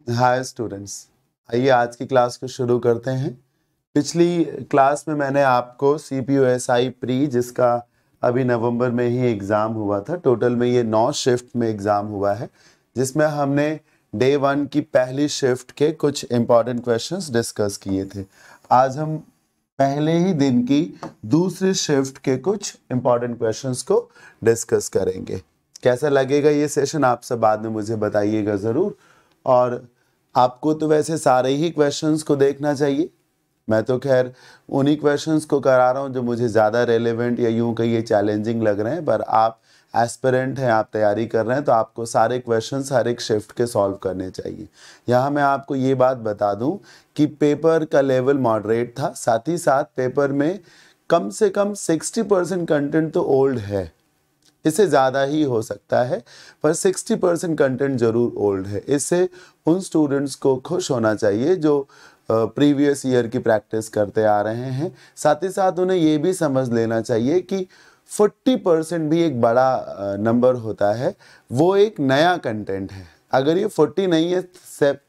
Hi students, आइए आज की क्लास को शुरू करते हैं। पिछली क्लास में मैंने आपको CPUSI प्री, जिसका अभी नवंबर में ही एग्ज़ाम हुआ था, टोटल में ये 9 शिफ्ट में एग्ज़ाम हुआ है, जिसमें हमने डे 1 की पहली शिफ्ट के कुछ इम्पॉर्टेंट क्वेश्चंस डिस्कस किए थे। आज हम पहले ही दिन की दूसरी शिफ्ट के कुछ इम्पॉर्टेंट क्वेश्चंस को डिस्कस करेंगे। कैसा लगेगा ये सेशन आप सब बाद में मुझे बताइएगा ज़रूर। और आपको तो वैसे सारे ही क्वेश्चंस को देखना चाहिए। मैं तो खैर उन्हीं क्वेश्चंस को करा रहा हूँ जो मुझे ज़्यादा रेलेवेंट या यूं कहिए चैलेंजिंग लग रहे हैं, पर आप एस्पिरेंट हैं, आप तैयारी कर रहे हैं, तो आपको सारे क्वेश्चंस हर एक शिफ्ट के सॉल्व करने चाहिए। यहाँ मैं आपको ये बात बता दूं कि पेपर का लेवल मॉडरेट था, साथ ही साथ पेपर में कम से कम 60% कंटेंट तो ओल्ड है, इससे ज़्यादा ही हो सकता है, पर 60% कंटेंट ज़रूर ओल्ड है। इससे उन स्टूडेंट्स को खुश होना चाहिए जो प्रीवियस ईयर की प्रैक्टिस करते आ रहे हैं। साथ ही साथ उन्हें ये भी समझ लेना चाहिए कि 40% भी एक बड़ा नंबर होता है, वो एक नया कंटेंट है। अगर ये 40 नहीं है,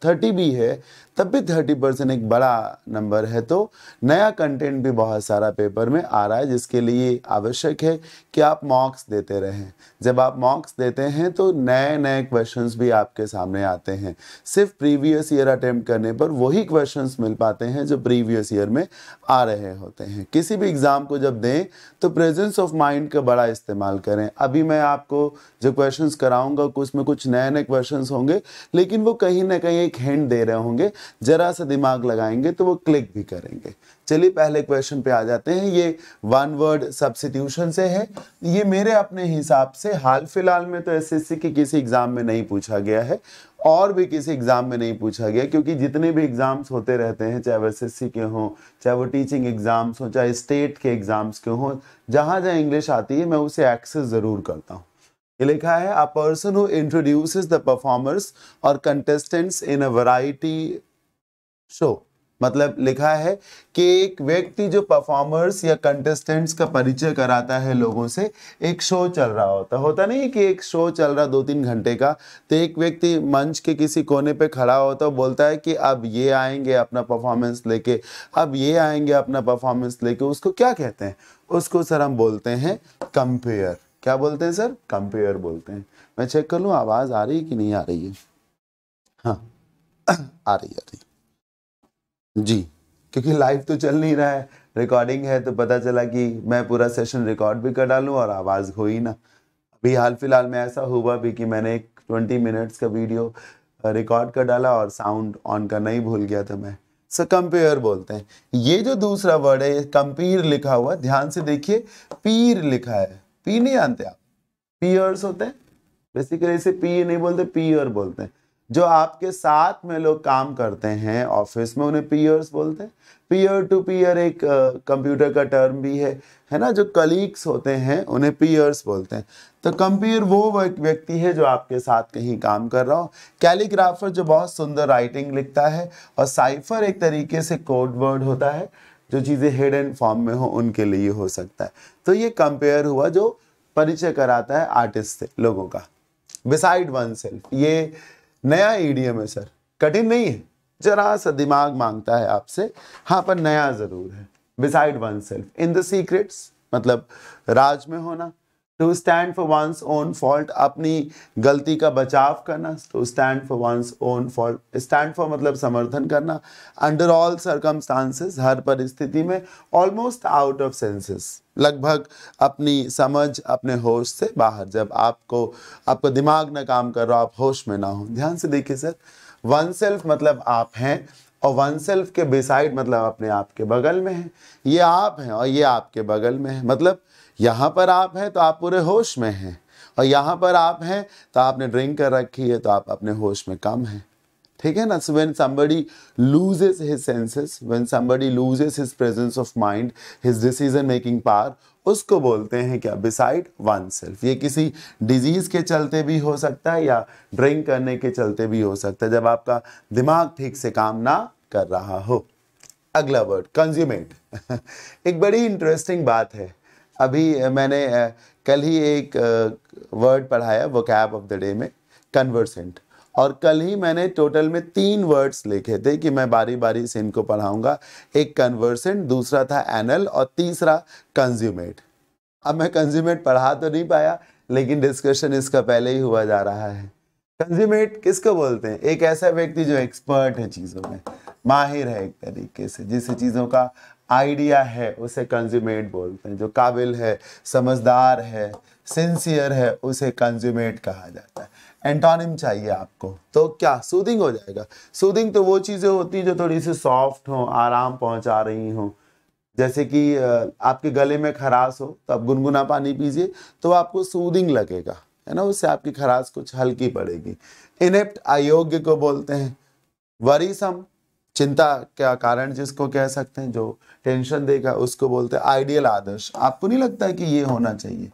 30 भी है, तब भी 30% एक बड़ा नंबर है। तो नया कंटेंट भी बहुत सारा पेपर में आ रहा है, जिसके लिए आवश्यक है कि आप मॉक्स देते रहें। जब आप मॉक्स देते हैं तो नए नए क्वेश्चंस भी आपके सामने आते हैं। सिर्फ प्रीवियस ईयर अटेम्प्ट करने पर वही क्वेश्चंस मिल पाते हैं जो प्रीवियस ईयर में आ रहे होते हैं। किसी भी एग्ज़ाम को जब दें तो प्रेजेंस ऑफ माइंड का बड़ा इस्तेमाल करें। अभी मैं आपको जो क्वेश्चंस कराऊंगा उसमें कुछ नए नए क्वेश्चंस होंगे, लेकिन वो कहीं ना कहीं एक हिंट दे रहे होंगे। जरा सा दिमाग लगाएंगे तो वो क्लिक भी करेंगे। चलिए पहले क्वेश्चन पे आ जाते हैं। ये वन वर्ड सब्स्टिट्यूशन से है। ये मेरे अपने हिसाब से हाल फिलहाल में तो SSC के किसी एग्जाम में नहीं पूछा गया है, और भी किसी एग्जाम में नहीं पूछा गया, क्योंकि जितने भी एग्जाम्स होते रहते हैं, चाहे वो SSC के हों, चाहे वो टीचिंग एग्जाम्स हों, चाहे स्टेट के एग्जाम्स के हों, जहाँ जहाँ इंग्लिश आती है मैं उसे एक्सेस ज़रूर करता हूँ। ये लिखा है a person who introduces the performers और contestants in a variety show. मतलब लिखा है कि एक व्यक्ति जो परफॉर्मर्स या कंटेस्टेंट्स का परिचय कराता है लोगों से। एक शो चल रहा होता नहीं कि एक शो चल रहा 2-3 घंटे का, तो एक व्यक्ति मंच के किसी कोने पे खड़ा होता है, बोलता है कि अब ये आएंगे अपना परफॉर्मेंस लेके, अब ये आएंगे अपना परफॉर्मेंस लेके। उसको क्या कहते हैं? उसको सर हम बोलते हैं कंपेयर। क्या बोलते हैं सर? कंपेयर बोलते हैं। मैं चेक कर लूँ आवाज़ आ रही है कि नहीं आ रही है। हाँ आ रही है जी, क्योंकि लाइव तो चल नहीं रहा है, रिकॉर्डिंग है, तो पता चला कि मैं पूरा सेशन रिकॉर्ड भी कर डालूं और आवाज़ हो ही ना। अभी हाल फिलहाल में ऐसा हुआ भी कि मैंने एक 20 मिनट्स का वीडियो रिकॉर्ड कर डाला और साउंड ऑन करना ही भूल गया था मैं। सो कंपेयर बोलते हैं। ये जो दूसरा वर्ड है, कंपीर लिखा हुआ, ध्यान से देखिए, पीर लिखा है। पी नहीं जानते आप? पीयर्स होते हैं, बेसिकली इसे पी नहीं बोलते, पीयर बोलते हैं। जो आपके साथ में लोग काम करते हैं ऑफिस में, उन्हें पीयर्स बोलते हैं। पीयर टू पीयर एक कंप्यूटर का टर्म भी है ना। जो कलीग्स होते हैं उन्हें पीयर्स बोलते हैं। तो कंपेयर वो एक व्यक्ति है जो आपके साथ कहीं काम कर रहा हो। कैलीग्राफर जो बहुत सुंदर राइटिंग लिखता है, और साइफर एक तरीके से कोड वर्ड होता है, जो चीज़ें हिडन फॉर्म में हो उनके लिए हो सकता है। तो ये कंपेयर हुआ जो परिचय कराता है आर्टिस्ट से लोगों का। बिसाइड वन सेल्फ, ये नया ईडीएम है सर, कठिन नहीं है, जरा सा दिमाग मांगता है आपसे, हाँ पर नया जरूर है। Beside oneself, in the secrets मतलब राज में होना। To stand for one's own fault, अपनी गलती का बचाव करना। To stand for one's own fault, stand for मतलब समर्थन करना। अंडर ऑल सर्कमस्टांसेस, हर परिस्थिति में। ऑलमोस्ट आउट ऑफ सेंसेस, लगभग अपनी समझ अपने होश से बाहर, जब आपका दिमाग ना काम कर रहा, आप होश में ना हो। ध्यान से देखिए सर, वन सेल्फ मतलब आप हैं, और वन सेल्फ के बिसाइड मतलब अपने आप के बगल में है। ये आप हैं और ये आपके बगल में है, मतलब यहाँ पर आप हैं तो आप पूरे होश में हैं, और यहाँ पर आप हैं तो आपने ड्रिंक कर रखी है तो आप अपने होश में कम हैं। ठीक है ना। So when somebody loses his senses, when somebody loses his presence of mind, his decision making power, उसको बोलते हैं क्या? Beside one self. ये किसी डिजीज के चलते भी हो सकता है या ड्रिंक करने के चलते भी हो सकता है, जब आपका दिमाग ठीक से काम ना कर रहा हो। अगला वर्ड कंज्यूमेट। एक बड़ी इंटरेस्टिंग बात है। अभी मैंने कल ही एक वर्ड पढ़ाया वोकैब ऑफ द डे में, कन्वर्सेंट। और कल ही मैंने टोटल में 3 वर्ड्स लिखे थे कि मैं बारी बारी से इनको पढ़ाऊंगा। एक कन्वर्सेंट, दूसरा था एनल और तीसरा कंज्यूमेट। अब मैं कंज्यूमेट पढ़ा तो नहीं पाया, लेकिन डिस्कशन इसका पहले ही हुआ जा रहा है। कंज्यूमेट किसको बोलते हैं? एक ऐसा व्यक्ति जो एक्सपर्ट है चीज़ों में, माहिर है एक तरीके से, जिसे चीज़ों का आइडिया है उसे कंज्यूमेट बोलते हैं। जो काबिल है, समझदार है, सिंसियर है, उसे कंज्यूमेट कहा जाता है। एंटोनिम चाहिए आपको तो क्या सूदिंग हो जाएगा। सूदिंग तो वो चीज़ें होती हैं जो थोड़ी सी सॉफ्ट हो, आराम पहुंचा रही हो। जैसे कि आपके गले में खराश हो तो आप गुनगुना पानी पीजिए तो आपको सूदिंग लगेगा, है ना, उससे आपकी खराश कुछ हल्की पड़ेगी। इनेप्ट अयोग्य को बोलते हैं। वरीसम चिंता का कारण जिसको कह सकते हैं, जो टेंशन देगा उसको बोलते हैं। आइडियल आदर्श, आपको नहीं लगता है कि ये होना चाहिए?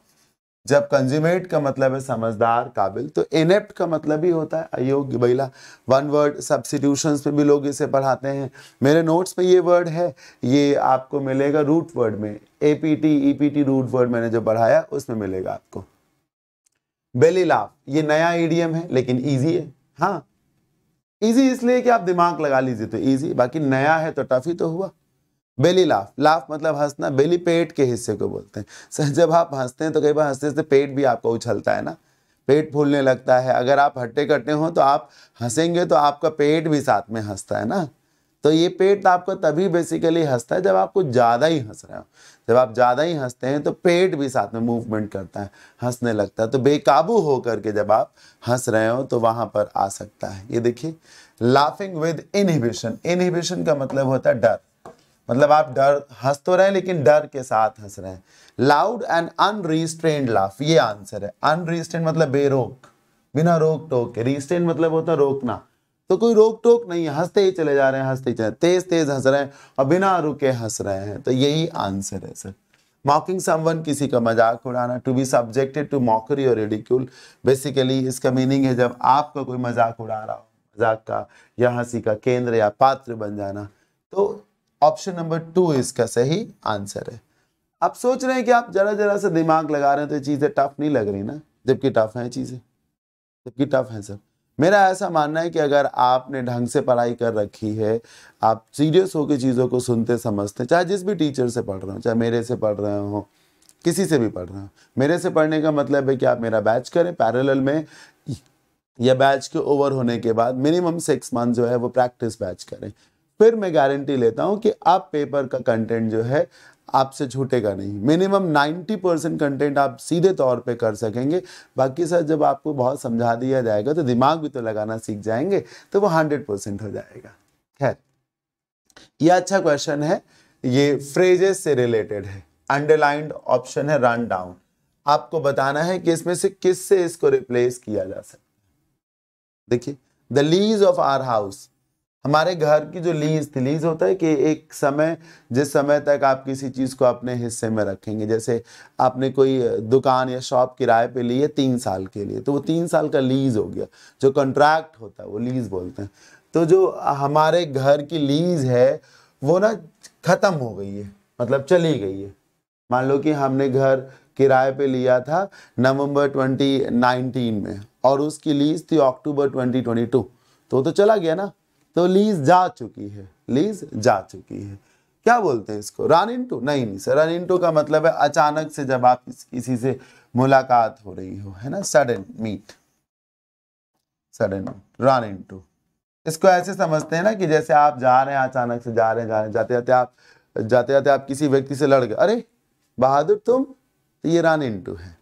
जब कंज्यूमेट का मतलब है समझदार, काबिल, तो इनेप्ट का मतलब ही होता है अयोग्य। बैला वन वर्ड सब्स्टिट्यूशंस में भी लोग इसे पढ़ाते हैं। मेरे नोट्स में ये वर्ड है, ये आपको मिलेगा रूट वर्ड में, एपीटी ईपीटी रूट वर्ड मैंने जो पढ़ाया उसमें मिलेगा आपको। बेली लाफ, ये नया ईडियम है लेकिन इजी है। हाँ, इजी इसलिए कि आप दिमाग लगा लीजिए तो इजी, बाकी नया है तो टफ ही तो हुआ। बेली लाफ, लाफ मतलब हंसना। बेली पेट के हिस्से को बोलते हैं। सर जब आप हंसते हैं तो कई बार हंसते से पेट भी आपका उछलता है ना, पेट फूलने लगता है। अगर आप हट्टे कट्टे हो तो आप हंसेंगे तो आपका पेट भी साथ में हंसता है ना। तो ये पेट आपका तभी बेसिकली हंसता है जब आप कुछ ज़्यादा ही हंस रहे हो। जब आप ज़्यादा ही हंसते हैं तो पेट भी साथ में मूवमेंट करता है, हंसने लगता है। तो बेकाबू हो करके जब आप हंस रहे हो तो वहाँ पर आ सकता है। ये देखिए, लाफिंग विद इनहिबिशन। इनहिबिशन का मतलब होता है डर, मतलब आप डर हंस तो रहे हैं लेकिन डर के साथ हंस रहे हैं। लाउड एंड अनरिस्ट्रेन्ड लाफ, ये आंसर है। अनरिस्ट्रेन्ड मतलब बेरोक, बिना रोक टोक के। रिस्ट्रेन मतलब होता है रोकना, तो कोई रोक टोक नहीं है, हंसते ही चले जा रहे हैं, हंसते ही चले, तेज तेज हंस रहे हैं और बिना रुके हंस रहे हैं। तो यही आंसर है सर। मॉकिंग समवन, किसी का मजाक उड़ाना। To be subjected to mockery और रिडिक्यूल, बेसिकली इसका मीनिंग है जब आपका कोई मजाक उड़ा रहा हो, मजाक का या हंसी का केंद्र या पात्र बन जाना। तो ऑप्शन नंबर 2 इसका सही आंसर है। आप सोच रहे हैं कि आप जरा जरा सा दिमाग लगा रहे हैं तो ये चीजें टफ नहीं लग रही ना, जबकि टफ है चीजें, जबकि टफ है सर। मेरा ऐसा मानना है कि अगर आपने ढंग से पढ़ाई कर रखी है, आप सीरियस होकर चीज़ों को सुनते समझते, चाहे जिस भी टीचर से पढ़ रहे हो, चाहे मेरे से पढ़ रहे हो, किसी से भी पढ़ रहे हो। मेरे से पढ़ने का मतलब है कि आप मेरा बैच करें पैरेलल में, या बैच के ओवर होने के बाद मिनिमम 6 मंथ जो है वो प्रैक्टिस बैच करें। फिर मैं गारंटी लेता हूँ कि आप पेपर का कंटेंट जो है आपसे छूटेगा नहीं। मिनिमम 90% कंटेंट आप सीधे तौर पे कर सकेंगे। बाकी सर जब आपको बहुत समझा दिया जाएगा तो दिमाग भी तो लगाना सीख जाएंगे, तो वो 100% हो जाएगा। खैर, ये अच्छा क्वेश्चन है, ये फ्रेजेस से रिलेटेड है। अंडरलाइंड ऑप्शन है रन डाउन। आपको बताना है कि इसमें से किससे इसको रिप्लेस किया जा सकता है। देखिए, the lease of our house, हमारे घर की जो लीज थी, लीज होता है कि एक समय, जिस समय तक आप किसी चीज को अपने हिस्से में रखेंगे। जैसे आपने कोई दुकान या शॉप किराए पे ली है 3 साल के लिए, तो वो 3 साल का लीज हो गया। जो कॉन्ट्रैक्ट होता है वो लीज बोलते हैं। तो जो हमारे घर की लीज है वो ना खत्म हो गई है, मतलब चली गई है। मान लो कि हमने घर किराए पे लिया था नवंबर 2019 में और उसकी लीज थी अक्टूबर 2022, तो चला गया ना, तो लीज जा चुकी है, लीज जा चुकी है। क्या बोलते हैं इसको? Run into? नहीं सर, रन इनटू का मतलब है अचानक से जब आप किसी से मुलाकात हो रही हो, है ना, sudden meet, sudden run into. इसको ऐसे समझते हैं ना कि जैसे आप जा रहे हैं, अचानक से जा रहे हैं, जाते जाते आप किसी व्यक्ति से लड़ गए, अरे बहादुर तुम, तो ये रन इनटू है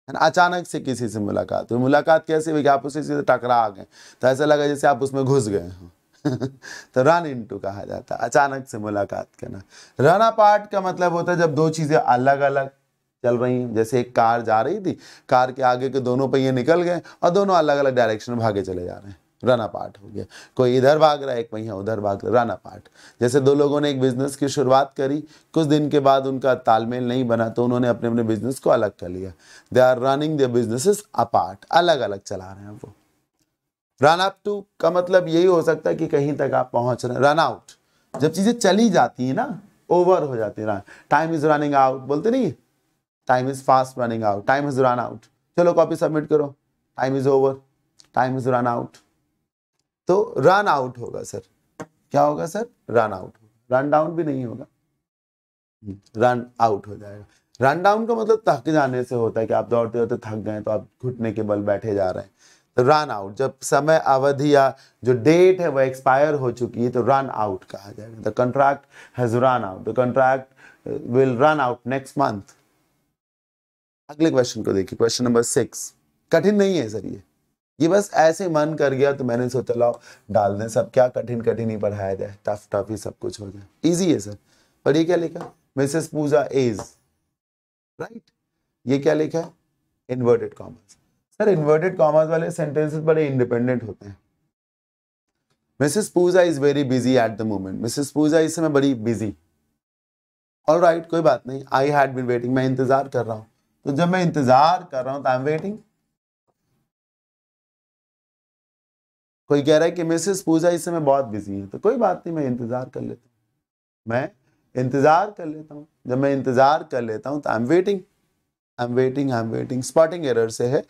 ना। अचानक से किसी से मुलाकात हुई। मुलाकात कैसे हुई कि आप उससे सीधे टकरा गए, तो ऐसा लगा जैसे आप उसमें घुस गए हो तो रन इनटू कहा जाता है, अचानक से मुलाकात करना। रन अपार्ट का मतलब होता है जब दो चीजें अलग अलग चल रही हैं। जैसे एक कार जा रही थी, कार के आगे के दोनों पहिए निकल गए और दोनों अलग अलग डायरेक्शन में भागे चले जा रहे हैं, रन अपार्ट हो गया। कोई इधर भाग रहा है, एक पहिया उधर भाग रहा है, रन अपार्ट। जैसे दो लोगों ने एक बिजनेस की शुरुआत करी, कुछ दिन के बाद उनका तालमेल नहीं बना तो उन्होंने अपने अपने बिजनेस को अलग कर लिया। They are running their businesses apart, अलग अलग चला रहे हैं वो। रन अप टू का मतलब यही हो सकता है कि कहीं तक आप पहुंच रहे हैं। रन आउट, जब चीजें चली जाती है ना, ओवर हो जाती है। टाइम इज रनिंग आउट बोलते नहीं, time is fast running out, time is run out. चलो कॉपी सबमिट करो, time is over, time is run out. तो रन आउट होगा सर। क्या होगा सर? रन आउट होगा। रन डाउन भी नहीं होगा, रन आउट हो जाएगा। रन डाउन का मतलब थक जाने से होता है कि आप दौड़ते दौड़ते थक गए तो आप घुटने के बल बैठे जा रहे हैं। तो रन आउट, जब समय अवधि या जो डेट है वो एक्सपायर हो चुकी है तो रन आउट कहा जाएगा। The contract has run out, the contract will run out next month. अगले क्वेश्चन को देखिए, क्वेश्चन नंबर 6। कठिन नहीं है सर ये बस ऐसे मन कर गया तो मैंने सोचा लाओ डाल दें सब, क्या कठिन कठिन ही पढ़ाया जाए, टफ टफ ही सब कुछ हो जाए। इजी है सर। पर ये क्या लिखा? Mrs Pooja is, right. ये क्या लिखा है? Inverted commas. Sir inverted commas वाले सेंटेंसेस बड़े इंडिपेंडेंट होते हैं। Mrs Pooja is very busy at the moment, Mrs Pooja इस समय बड़ी बिजी। ऑल राइट, कोई बात नहीं। आई हैड बीन वेटिंग, मैं इंतजार कर रहा हूं। तो जब मैं इंतजार कर रहा हूं तो आई एम वेटिंग। कोई कह रहा है कि मिसेस पूजा इस समय बहुत बिजी है, तो कोई बात नहीं, मैं इंतजार कर लेता हूं। मैं इंतजार कर लेता हूं। जब मैं इंतजार कर लेता हूं तो I am waiting, I am waiting, I am waiting. Spotting error से है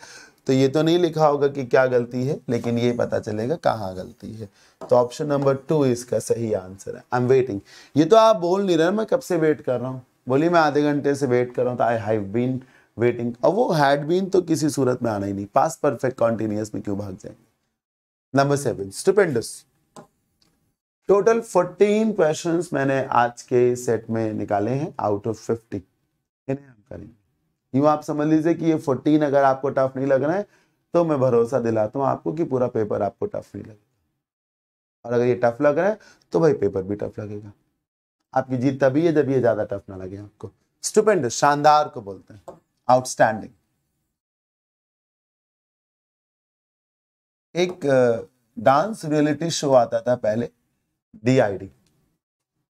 तो ये तो नहीं लिखा होगा कि क्या गलती है, लेकिन ये पता चलेगा कहाँ गलती है। तो ऑप्शन नंबर 2 इसका सही आंसर है, आई एम वेटिंग। ये तो आप बोल नहीं रहे मैं कब से वेट कर रहा हूँ। बोलिए मैं आधे घंटे से वेट कर रहा हूँ, तो आई हैव बीन वेटिंग। अब वो हैड बीन तो किसी सूरत में आना ही नहीं, पास्ट परफेक्ट कॉन्टिन्यूअस में क्यों भाग जाएंगे। Number 7, stupendous. टोटल 14 क्वेश्चंस मैंने आज के सेट में निकाले हैं आउट ऑफ 50। इन्हें हम करेंगे। यूं आप समझ लीजिए कि ये 14 अगर आपको टफ नहीं लग रहा है तो मैं भरोसा दिलाता हूं आपको कि पूरा पेपर आपको टफ नहीं लगेगा, और अगर ये टफ लग रहा है तो भाई पेपर भी टफ लगेगा। आपकी जीत तभी है जब ये ज्यादा टफ ना लगे आपको। स्टुपेंडस शानदार को बोलते हैं, आउटस्टैंडिंग। एक डांस रियलिटी शो आता था पहले, DID,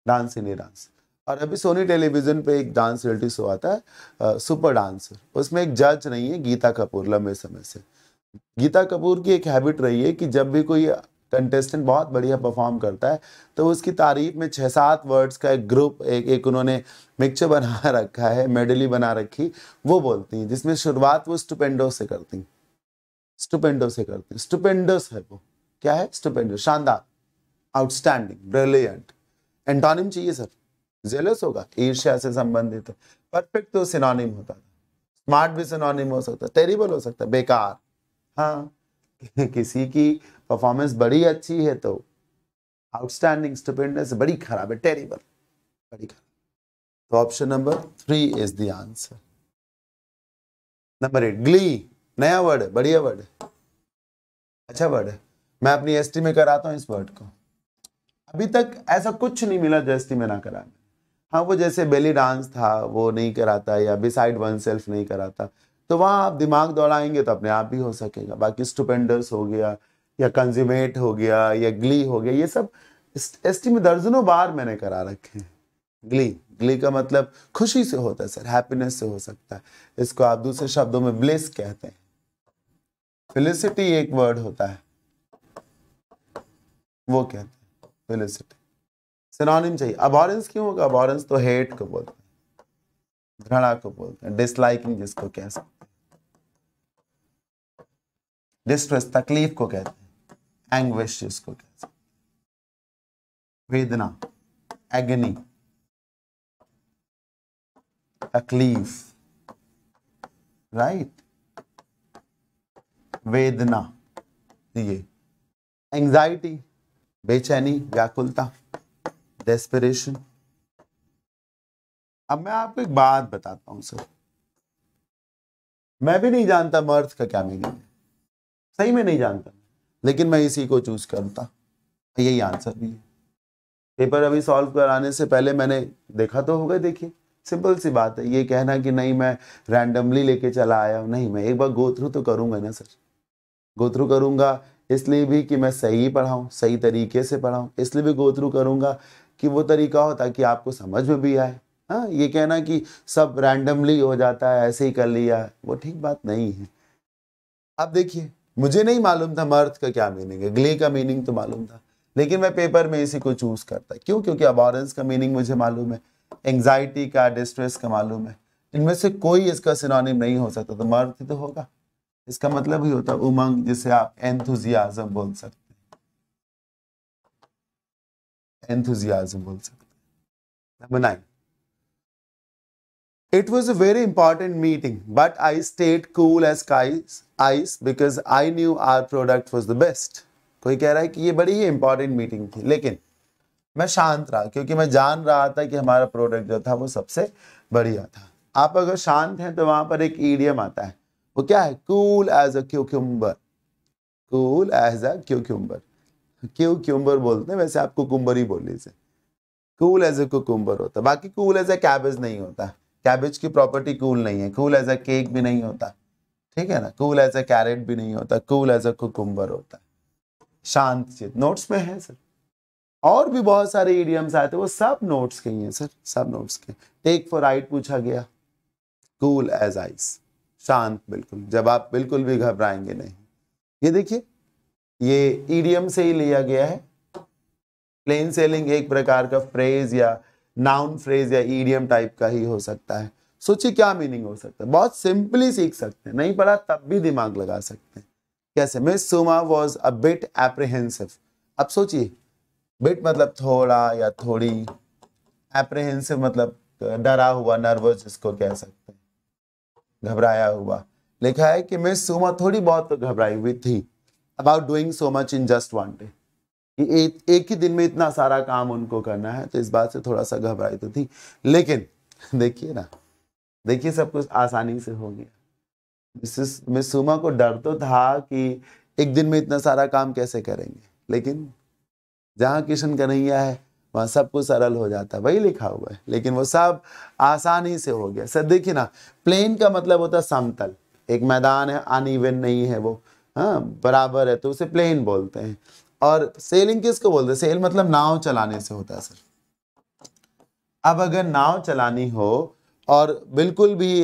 डांस इंडिया डांस। और अभी सोनी टेलीविजन पे एक डांस रियलिटी शो आता है सुपर डांसर। उसमें एक जज नहीं है, गीता कपूर, लंबे समय से। गीता कपूर की एक हैबिट रही है कि जब भी कोई कंटेस्टेंट बहुत बढ़िया परफॉर्म करता है तो उसकी तारीफ में 6-7 वर्ड्स का एक ग्रुप, एक उन्होंने मिक्सचर बना रखा है, मेडली बना रखी, वो बोलती हैं, जिसमें शुरुआत वो स्टुपेंडो से करती हैं। स्टुपेंडो से करते हैं, स्टुपेंडस है वो। क्या है? स्टुपेंडस, शानदार, आउटस्टैंडिंग, ब्रिलियंट। एंटोनिम चाहिए सर? जेलस होगा, ईर्ष्या से संबंधित है। परफेक्ट तो सिनोनिम होता है, स्मार्ट भी सिनोनिम हो सकता है, टेरिबल हो सकता है, बेकार। हाँ किसी की परफॉर्मेंस बड़ी अच्छी है तो आउटस्टैंडिंग, स्टुपेंडस बड़ी खराब है, टेरिबल, बड़ी खराब। तो option number 3 is the answer. Number 8, Glee. नया वर्ड है, बढ़िया वर्ड है, अच्छा वर्ड है। मैं अपनी एसटी में कराता हूँ इस वर्ड को। अभी तक ऐसा कुछ नहीं मिला जो एसटी में ना करा। हाँ, वो जैसे बेली डांस था वो नहीं कराता, या बिसाइड वन सेल्फ नहीं कराता, तो वहां आप दिमाग दौड़ाएंगे तो अपने आप भी हो सकेगा। बाकी स्टुपेंडस हो गया, या कंज्यूमेट हो गया, या ग्ली हो गया, ये सब एसटी में दर्जनों बार मैंने करा रखे हैं। ग्ली, ग्ली का मतलब खुशी से होता है सर, हैप्पीनेस से हो सकता है। इसको आप दूसरे शब्दों में ब्लिस कहते हैं। फेलिसिटी एक वर्ड होता है, वो कहते हैं फेलिसिटी। सिनोनिम चाहिए। अबॉरेंस क्यों होगा? अबॉरेंस तो हेट को बोलते हैं, घृणा को बोलते हैं, डिसलाइकिंग जिसको कह सकते हैं, डिस्ट्रेस तकलीफ को कहते हैं, एंग्विश जिसको कह सकते हैं, वेदना, एगनी, तकलीफ, राइट, वेदना, ये एंजाइटी, बेचैनी, व्याकुलता, डेस्परेशन। अब मैं आपको एक बात बताता हूं सर, मैं भी नहीं जानता मर्द का क्या मीनिंग है, सही में नहीं जानता, लेकिन मैं इसी को चूज करता, यही आंसर भी है। पेपर अभी सॉल्व कराने से पहले मैंने देखा तो होगा, देखिए सिंपल सी बात है। ये कहना कि नहीं मैं रैंडमली लेके चला आया हूं, नहीं, मैं एक बार गो थ्रू तो करूंगा ना सर। गो थ्रू करूंगा इसलिए भी कि मैं सही पढ़ाऊं, सही तरीके से पढ़ाऊं, इसलिए भी गो थ्रू करूंगा कि वो तरीका हो ताकि आपको समझ में भी आए। हाँ, ये कहना कि सब रैंडमली हो जाता है, ऐसे ही कर लिया, वो ठीक बात नहीं है। अब देखिए, मुझे नहीं मालूम था मर्द का क्या मीनिंग है, ग्ले का मीनिंग तो मालूम था, लेकिन मैं पेपर में इसी को चूज करता। क्यों? क्योंकि अबॉरेंस का मीनिंग मुझे मालूम है, एंग्जाइटी का, डिस्ट्रेस का मालूम है। इनमें से कोई इसका सिनोनिम नहीं हो सकता, तो मर्द ही तो होगा। इसका मतलब ही होता है उमंग, जिसे आप एंथुजियाज्म बोल सकते हैं। एंथुजियाज्म बोल सकते हैं। Number 9, it was a very important meeting, but I stayed cool as ice because I knew our product was the best. कोई कह रहा है कि ये बड़ी ही इंपॉर्टेंट मीटिंग थी, लेकिन मैं शांत रहा क्योंकि मैं जान रहा था कि हमारा प्रोडक्ट जो था वो सबसे बढ़िया था। आप अगर शांत हैं तो वहां पर एक ईडियम आता है, वो क्या है? Cool as a cucumber. Cool as a cucumber, cucumber बोलते हैं, वैसे आप कुकुम्बर ही बोल लीजिए। कूल एज ए कुकुम्बर होता है, बाकी कूल एज ए कैबेज नहीं होता। कैबेज की प्रॉपर्टी कूल नहीं है, कूल एज ए केक भी नहीं होता, ठीक है ना, कूल एज ए कैरेट भी नहीं होता, कूल एज ए कुकुम्बर होता है, शांत चित। नोट्स में है सर, और भी बहुत सारे इडियम्स आए थे, वो सब नोट्स के ही हैं सर, सब नोट्स के। टेक फॉर राइट पूछा गया, कूल एज आइस, शांत बिल्कुल, जब आप बिल्कुल भी घबराएंगे नहीं। ये देखिए, ये इडियम से ही लिया गया है। प्लेन सेलिंग एक प्रकार का फ्रेज या नाउन फ्रेज या इडियम टाइप का ही हो सकता है। सोचिए क्या मीनिंग हो सकता है, बहुत सिंपली सीख सकते हैं, नहीं पढ़ा तब भी दिमाग लगा सकते हैं। कैसे? मिस सुमा वॉज अ बिट एप्रीहेंसिव। अब सोचिए, बिट मतलब थोड़ा या थोड़ी, एप्रीहेंसिव मतलब डरा हुआ, नर्वस जिसको कह सकते हैं, घबराया हुआ। लिखा है कि मिस सुमा थोड़ी बहुत तो घबराई हुई थी about doing so much in just one day, एक ही दिन में इतना सारा काम उनको करना है, तो इस बात से थोड़ा सा घबराई तो थी, लेकिन देखिए ना, देखिए सब कुछ आसानी से हो गया। मिस सुमा को डर तो था कि एक दिन में इतना सारा काम कैसे करेंगे, लेकिन जहां किशन कन्हैया है वहां सब कुछ सरल हो जाता है, वही लिखा हुआ है, लेकिन वो सब आसानी से हो गया। सर देखिए ना, प्लेन का मतलब होता है समतल, एक मैदान है, अनइवन नहीं है वो, हाँ बराबर है, तो उसे प्लेन बोलते हैं। और सेलिंग किसको बोलते हैं? सेल मतलब नाव चलाने से होता है सर। अब अगर नाव चलानी हो और बिल्कुल भी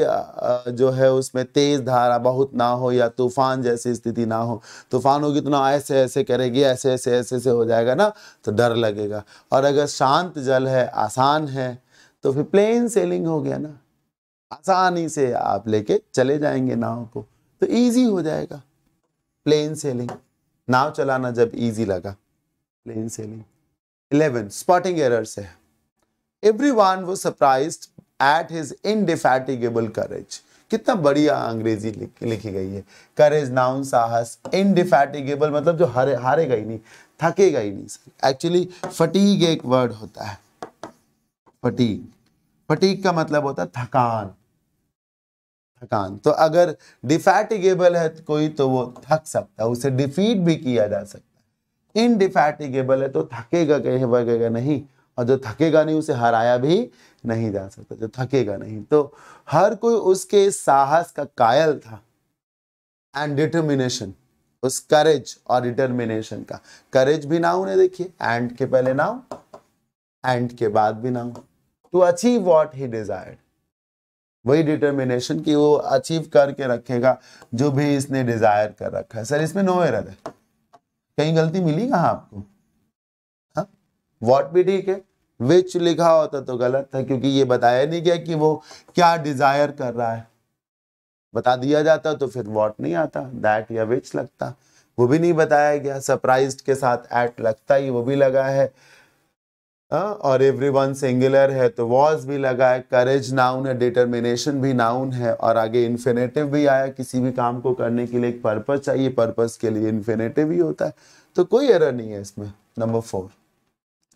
जो है उसमें तेज धारा बहुत ना हो या तूफान जैसी स्थिति ना हो, तूफान होगी तो ना ऐसे ऐसे करेगी, ऐसे ऐसे ऐसे से हो जाएगा ना, तो डर लगेगा। और अगर शांत जल है, आसान है, तो फिर प्लेन सेलिंग हो गया ना, आसानी से आप लेके चले जाएंगे नाव को, तो इजी हो जाएगा प्लेन सेलिंग। नाव चलाना जब इजी लगा, प्लेन सेलिंग। 11 स्पॉटिंग एरर्स है। Everyone was surprised at his indefatigable courage. कितना बढ़िया अंग्रेजी लिखी गई है। करेज नाउन साहस, इंडिफैटिगेबल मतलब जो हारेगा ही नहीं, थकेगा ही नहीं। एक्चुअली फटीग एक वर्ड होता है, फटीग। फटीग का मतलब होता है थकान, थकान। तो अगर डिफैटिगेबल है कोई तो वो थक सकता है, उसे डिफीट भी किया जा सकता है। इनडिफैटिगेबल है तो थकेगा कहेगा नहीं, और जो थकेगा नहीं उसे हराया भी नहीं जा सकता, जो थकेगा नहीं। तो हर कोई उसके साहस का कायल था, एंड डिटर्मिनेशन, उस करेज और डिटर्मिनेशन का। करेज भी नाउन है, देखिए एंड के पहले नाउन, एंड के बाद भी noun. To achieve what he desired, वही डिटर्मिनेशन कि वो अचीव करके रखेगा जो भी इसने डिजायर कर रखा है। सर इसमें नो एरर है, कहीं गलती मिली कहाँ आपको? हाँ, व्हाट भी ठीक है, विच लिखा होता तो गलत था, क्योंकि ये बताया नहीं गया कि वो क्या डिजायर कर रहा है। बता दिया जाता तो फिर व्हाट नहीं आता, दैट या विच लगता, वो भी नहीं बताया गया। सरप्राइज्ड के साथ एट लगता ही, वो भी लगा है। और एवरीवन सिंगुलर है तो वॉज भी लगा है। करेज नाउन है, डिटर्मिनेशन भी नाउन है, और आगे इन्फिनेटिव भी आया। किसी भी काम को करने के लिए एक पर्पस चाहिए, पर्पस के लिए इन्फिनेटिव ही होता है, तो कोई एरर नहीं है इसमें। नंबर 4,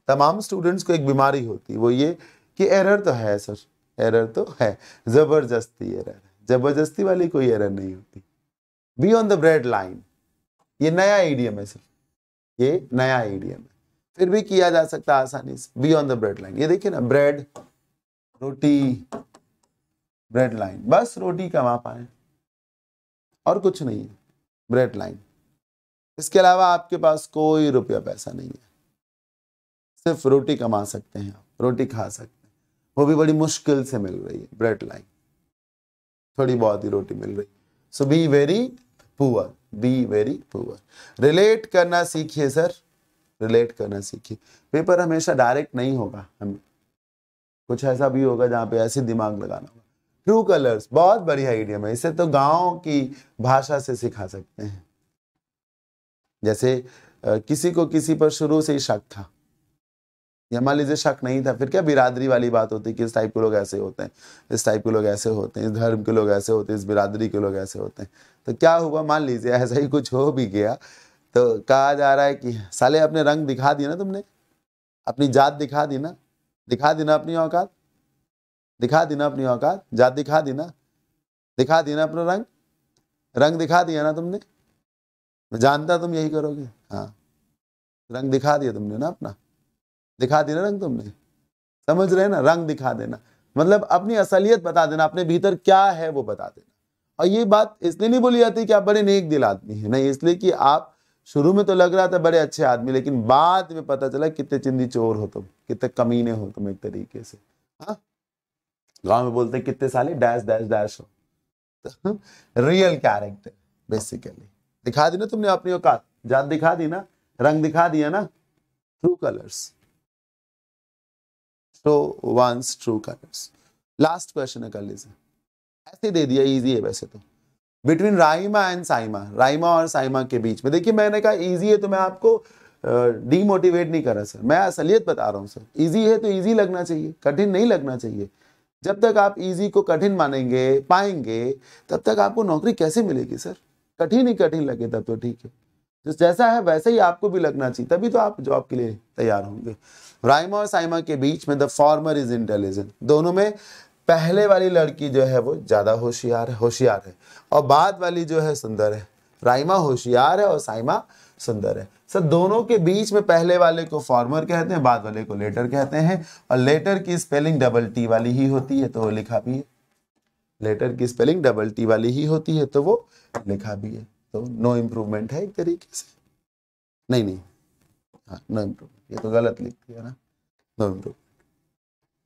तमाम स्टूडेंट्स को एक बीमारी होती है, वो ये कि एरर तो है सर, एरर तो है, जबरदस्ती एरर है। जबरदस्ती वाली कोई एरर नहीं होती। Be on the bread line, ये नया ईडियम है सर, ये नया ईडियम है, फिर भी किया जा सकता है आसानी से। Be on the bread line, ये देखिए ना, ब्रेड रोटी, ब्रेड लाइन, बस रोटी कमा पाए और कुछ नहीं है, ब्रेड लाइन। इसके अलावा आपके पास कोई रुपया पैसा नहीं है, सिर्फ रोटी कमा सकते हैं आप, रोटी खा सकते हैं, वो भी बड़ी मुश्किल से मिल रही है, ब्रेड लाइन, थोड़ी बहुत ही रोटी मिल रही। So be very poor, be very poor. Relate करना सीखिए सर, रिलेट करना सीखिए। पेपर हमेशा डायरेक्ट नहीं होगा, हम कुछ ऐसा भी होगा जहां पे ऐसे दिमाग लगाना होगा। ट्रू कलर्स बहुत बढ़िया आइडिया है, इसे तो गांव की भाषा से सिखा सकते हैं। जैसे किसी को किसी पर शुरू से ही शक था, या मान लीजिए शक नहीं था, फिर क्या बिरादरी वाली बात होती कि इस टाइप के लोग ऐसे होते हैं, इस टाइप के लोग ऐसे होते हैं, इस धर्म के लोग ऐसे होते हैं, इस बिरादरी के लोग ऐसे होते हैं। तो क्या हुआ, मान लीजिए ऐसा ही कुछ हो भी गया तो कहा जा रहा है कि साले अपने रंग दिखा दिया ना तुमने, अपनी जात दिखा दी ना, दिखा दी ना अपनी औकात, दिखा दी ना अपनी औकात, जात दिखा दी ना, दिखा दी ना अपना रंग, रंग दिखा दिया ना तुमने। मैं जानता तुम यही करोगे। हाँ, रंग दिखा दिया तुमने ना अपना, दिखा दिया ना रंग तुमने, समझ रहे हैं ना, रंग दिखा देना मतलब अपनी असलियत बता देना, अपने भीतर क्या है वो बता देना। और ये बात इसलिए नहीं बोली जाती कि आप बड़े नेक दिल आदमी हैं, नहीं, इसलिए कि आप शुरू में तो लग रहा था बड़े अच्छे आदमी, लेकिन बाद में पता चला कितने चिंदी चोर हो तुम, कितने कमीने हो तुम एक तरीके से। हाँ, गांव में बोलते हैं कितने साले डैश डैश डैश हो। रियल कैरेक्टर बेसिकली दिखा दी ना तुमने अपनी औकात, जात दिखा दी ना, रंग दिखा दिया ना, true colours, show one's true colours. Last question है, कर लीजिए, ऐसे दे दिया, इजी है वैसे तो। बिटवीन राइमा एंड साइमा, राइमा और साइमा के बीच में, देखिए मैंने कहा इजी है तो मैं आपको डीमोटिवेट नहीं कर रहा सर, मैं असलियत बता रहा हूँ सर। इजी है तो इजी लगना चाहिए, कठिन नहीं लगना चाहिए। जब तक आप इजी को कठिन मानेंगे पाएंगे तब तक आपको नौकरी कैसे मिलेगी सर। कठिन ही कठिन लगे तब तो ठीक है, जो जैसा है वैसे ही आपको भी लगना चाहिए, तभी तो आप जॉब के लिए तैयार होंगे। राइमा और साइमा के बीच में द फॉर्मर इज इंटेलिजेंट, दोनों में पहले वाली लड़की जो है वो ज्यादा होशियार है और बाद वाली जो है सुंदर है। राइमा होशियार है और साइमा सुंदर है। सर दोनों के बीच में पहले वाले को फॉर्मर कहते हैं, बाद वाले को लेटर कहते हैं, और लेटर की स्पेलिंग डबल टी वाली ही होती है तो वो लिखा भी है। लेटर की स्पेलिंग डबल टी वाली ही होती है तो वो लिखा भी है। तो नो इम्प्रूवमेंट है एक तरीके से, नहीं, हाँ नो इम्प्रूवमेंट, ये तो गलत लिख दिया ना, नो इम्प्रूवमेंट।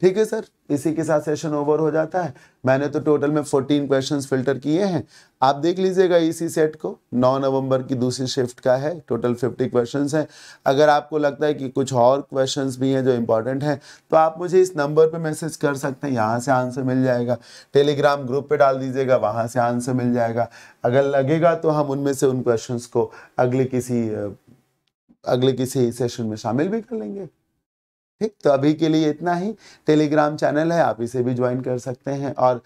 ठीक है सर, इसी के साथ सेशन ओवर हो जाता है। मैंने तो टोटल में 14 क्वेश्चंस फिल्टर किए हैं, आप देख लीजिएगा इसी सेट को। 9 नवंबर की दूसरी शिफ्ट का है, टोटल 50 क्वेश्चंस हैं। अगर आपको लगता है कि कुछ और क्वेश्चंस भी हैं जो इंपॉर्टेंट हैं तो आप मुझे इस नंबर पे मैसेज कर सकते हैं, यहाँ से आंसर मिल जाएगा। टेलीग्राम ग्रुप पे डाल दीजिएगा, वहाँ से आंसर मिल जाएगा। अगर लगेगा तो हम उनमें से उन क्वेश्चंस को अगले किसी सेशन में शामिल भी कर लेंगे। ठीक, तो अभी के लिए इतना ही। टेलीग्राम चैनल है, आप इसे भी ज्वाइन कर सकते हैं और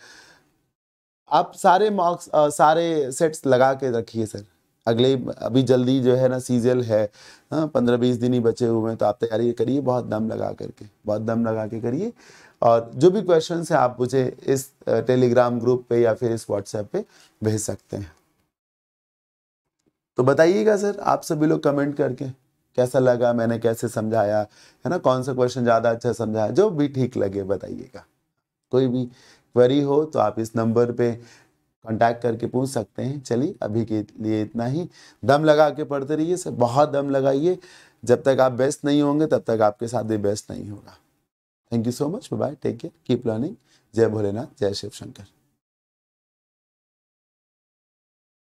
आप सारे मॉक्स सारे सेट्स लगा के रखिए सर। अभी जल्दी जो है ना सीजल है, 15-20 दिन ही बचे हुए हैं, तो आप तैयारी करिए बहुत दम लगा के करिए। और जो भी क्वेश्चन है आप मुझे इस टेलीग्राम ग्रुप पे या फिर इस व्हाट्सएप पे भेज सकते हैं। तो बताइएगा सर आप सभी लोग कमेंट करके कैसा लगा, मैंने कैसे समझाया है ना, कौन सा क्वेश्चन ज़्यादा अच्छा समझाया, जो भी ठीक लगे बताइएगा। कोई भी क्वेरी हो तो आप इस नंबर पे कांटेक्ट करके पूछ सकते हैं। चलिए अभी के लिए इतना ही। दम लगा के पढ़ते रहिए सर, बहुत दम लगाइए। जब तक आप बेस्ट नहीं होंगे तब तक आपके साथ भी बेस्ट नहीं होगा। Thank you so much, bye, take care, keep learning. जय भोलेनाथ, जय शिव शंकर।